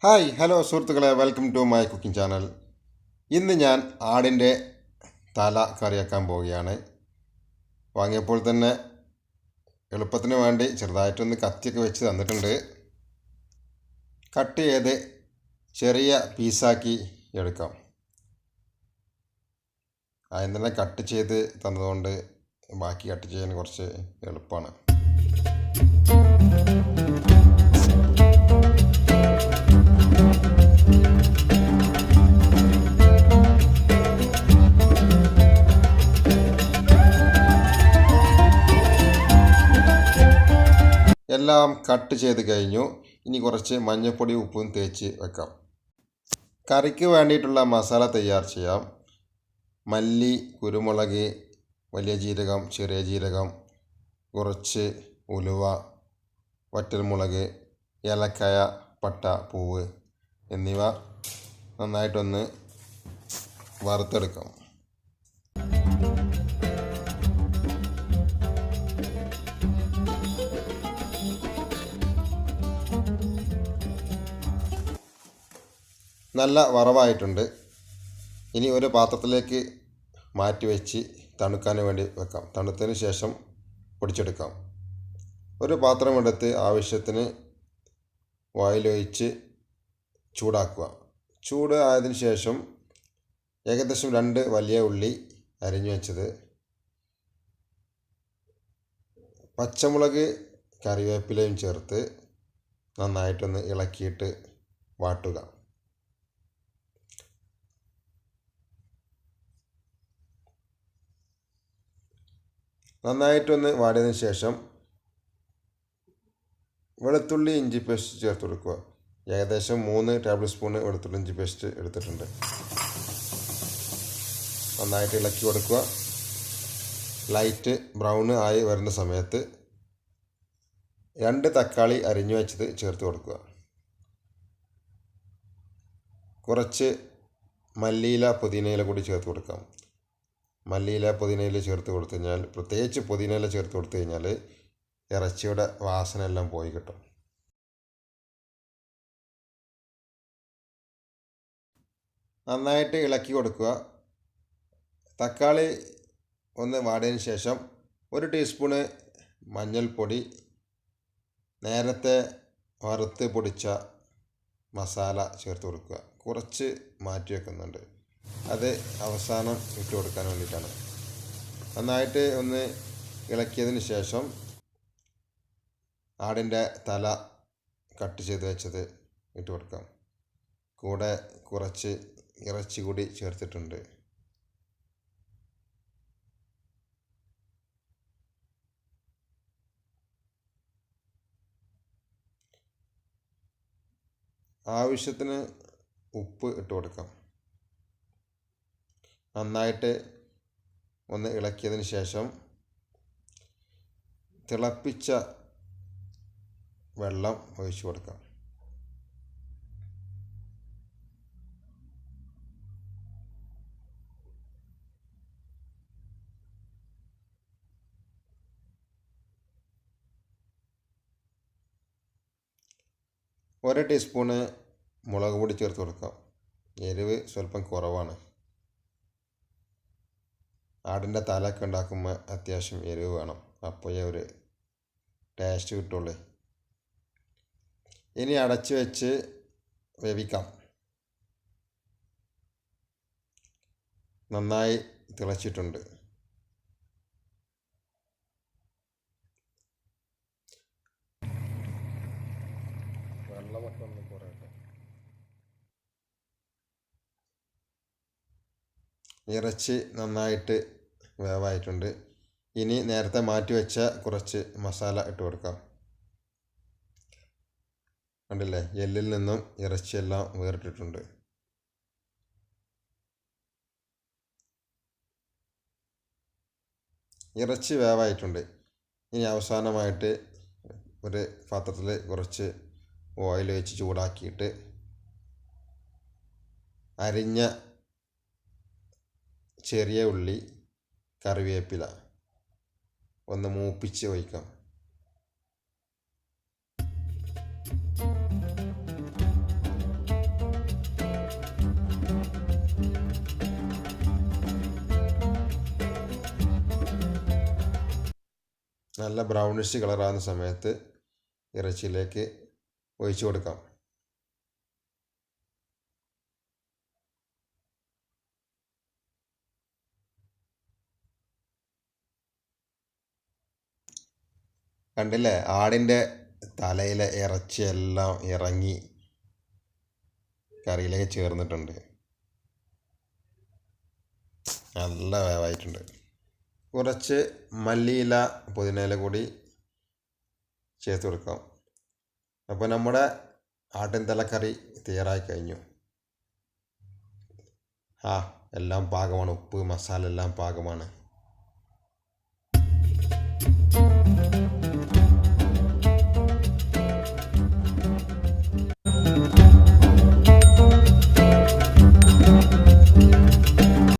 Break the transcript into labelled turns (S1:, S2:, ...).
S1: Hi hello സുഹൃത്തുക്കളെ, welcome to my cooking channel. ഇന്ന് ഞാൻ ആടിൻ്റെ തല കറിയാക്കാൻ പോവുകയാണ്. വാങ്ങിയപ്പോൾ തന്നെ എളുപ്പത്തിന് വേണ്ടി ചെറുതായിട്ടൊന്ന് കത്തിയൊക്കെ വെച്ച് തന്നിട്ടുണ്ട്. കട്ട് ചെയ്ത് ചെറിയ പീസാക്കി എടുക്കാം. ആദ്യം തന്നെ കട്ട് ചെയ്ത് തന്നതുകൊണ്ട് ബാക്കി കട്ട് ചെയ്യാൻ കുറച്ച് എളുപ്പമാണ്. എല്ലാം കട്ട് ചെയ്ത് കഴിഞ്ഞു. ഇനി കുറച്ച് മഞ്ഞൾപ്പൊടി ഉപ്പും തേച്ച് വെക്കാം. കറിക്ക് വേണ്ടിയിട്ടുള്ള മസാല തയ്യാർ ചെയ്യാം. മല്ലി, കുരുമുളക്, വലിയ ജീരകം, ചെറിയ ജീരകം, കുറച്ച് ഉലുവ, വറ്റൽമുളക്, ഏലക്കായ, പട്ട, പൂവ് എന്നിവ നന്നായിട്ടൊന്ന് വറുത്തെടുക്കാം. നല്ല വറവായിട്ടുണ്ട്. ഇനി ഒരു പാത്രത്തിലേക്ക് മാറ്റി വെച്ച് തണുക്കാൻ വേണ്ടി വെക്കാം. തണുത്തതിന് ശേഷം പൊടിച്ചെടുക്കാം. ഒരു പാത്രം എടുത്ത് ആവശ്യത്തിന് ഓയിലൊഴിച്ച് ചൂടാക്കുക. ചൂട് ആയതിനു ശേഷം ഏകദേശം 2 വലിയ ഉള്ളി അരിഞ്ഞു വെച്ചത്, പച്ചമുളക്, കറിവേപ്പിലയും ചേർത്ത് നന്നായിട്ടൊന്ന് ഇളക്കിയിട്ട് വാട്ടുക. നന്നായിട്ടൊന്ന് വാടിയതിന് ശേഷം വെളുത്തുള്ളി ഇഞ്ചി പേസ്റ്റ് ചേർത്ത് കൊടുക്കുക. ഏകദേശം 3 ടേബിൾ സ്പൂൺ വെളുത്തുള്ളി ഇഞ്ചി പേസ്റ്റ് എടുത്തിട്ടുണ്ട്. നന്നായിട്ട് ഇളക്കി കൊടുക്കുക. ലൈറ്റ് ബ്രൗൺ ആയി വരുന്ന സമയത്ത് 2 തക്കാളി അരിഞ്ഞു വെച്ചത് ചേർത്ത് കൊടുക്കുക. കുറച്ച് മല്ലിയില, പുതിനയില കൂടി ചേർത്ത് കൊടുക്കാം. മല്ലിയില, പുതിനയില ചേർത്ത് കൊടുത്തു കഴിഞ്ഞാൽ, പ്രത്യേകിച്ച് പുതിനയില ചേർത്ത് കൊടുത്തു കഴിഞ്ഞാൽ ഇറച്ചിയുടെ വാസന എല്ലാം പോയി കിട്ടും. നന്നായിട്ട് ഇളക്കി കൊടുക്കുക. തക്കാളി ഒന്ന് വാടിയതിന് ശേഷം 1 ടീസ്പൂണ് മഞ്ഞൾപ്പൊടി, നേരത്തെ വറുത്ത് പൊടിച്ച മസാല ചേർത്ത് കൊടുക്കുക. കുറച്ച് മാറ്റി വെക്കുന്നുണ്ട്, അത് അവസാനം ഇട്ട് കൊടുക്കാൻ വേണ്ടിയിട്ടാണ്. നന്നായിട്ട് ഒന്ന് ഇളക്കിയതിന് ശേഷം ആടിൻ്റെ തല കട്ട് ചെയ്ത് വെച്ചത് ഇട്ട് കൊടുക്കാം. കൂടെ കുറച്ച് ഇറച്ചി കൂടി ചേർത്തിട്ടുണ്ട്. ആവശ്യത്തിന് ഉപ്പ് ഇട്ട് കൊടുക്കാം. നന്നായിട്ട് ഒന്ന് ഇളക്കിയതിന് ശേഷം തിളപ്പിച്ച വെള്ളം ഒഴിച്ചു കൊടുക്കാം. ഒരു ടീസ്പൂണ് മുളക് പൊടി ചേർത്ത് കൊടുക്കാം. എരിവ് സ്വല്പം കുറവാണ്. ആടിൻ്റെ തലയൊക്കെ ഉണ്ടാക്കുമ്പോൾ അത്യാവശ്യം എരിവ് വേണം, അപ്പോഴേ ഒരു ടേസ്റ്റ് കിട്ടുള്ളൂ. ഇനി അടച്ച് വെച്ച് വേവിക്കാം. നന്നായി തിളച്ചിട്ടുണ്ട്. വെള്ളമൊക്കെ ഒന്ന് കുറയട്ടെ. ഇറച്ചി നന്നായിട്ട് വേവായിട്ടുണ്ട്. ഇനി നേരത്തെ മാറ്റി വെച്ച കുറച്ച് മസാല ഇട്ട് കൊടുക്കാം. കണ്ടില്ലേ, എല്ലിൽ നിന്നും ഇറച്ചിയെല്ലാം വേറിട്ടിട്ടുണ്ട്. ഇറച്ചി വേവായിട്ടുണ്ട്. ഇനി അവസാനമായിട്ട് ഒരു പാത്രത്തിൽ കുറച്ച് ഓയിൽ വെച്ച് ചൂടാക്കിയിട്ട് അരിഞ്ഞ ചെറിയ ഉള്ളി, കറിവേപ്പില ഒന്ന് മൂപ്പിച്ച് ഒഴിക്കാം. നല്ല ബ്രൗണിഷ് കളറാകുന്ന സമയത്ത് ഇറച്ചിയിലേക്ക് ഒഴിച്ചു കൊടുക്കാം. കണ്ടില്ലേ, ആടിൻ്റെ തലയിലെ ഇറച്ചിയെല്ലാം ഇറങ്ങി കറിയിലേക്ക് ചേർന്നിട്ടുണ്ട്. നല്ല വേവായിട്ടുണ്ട്. കുറച്ച് മല്ലിയില പുതിനയില കൂടി ചേർത്ത് കൊടുക്കാം. അപ്പോൾ നമ്മുടെ ആട്ടിൻ തലക്കറി തയ്യാറായി കഴിഞ്ഞു. എല്ലാം പാകമാണ്. ഉപ്പ് മസാല എല്ലാം പാകമാണ്.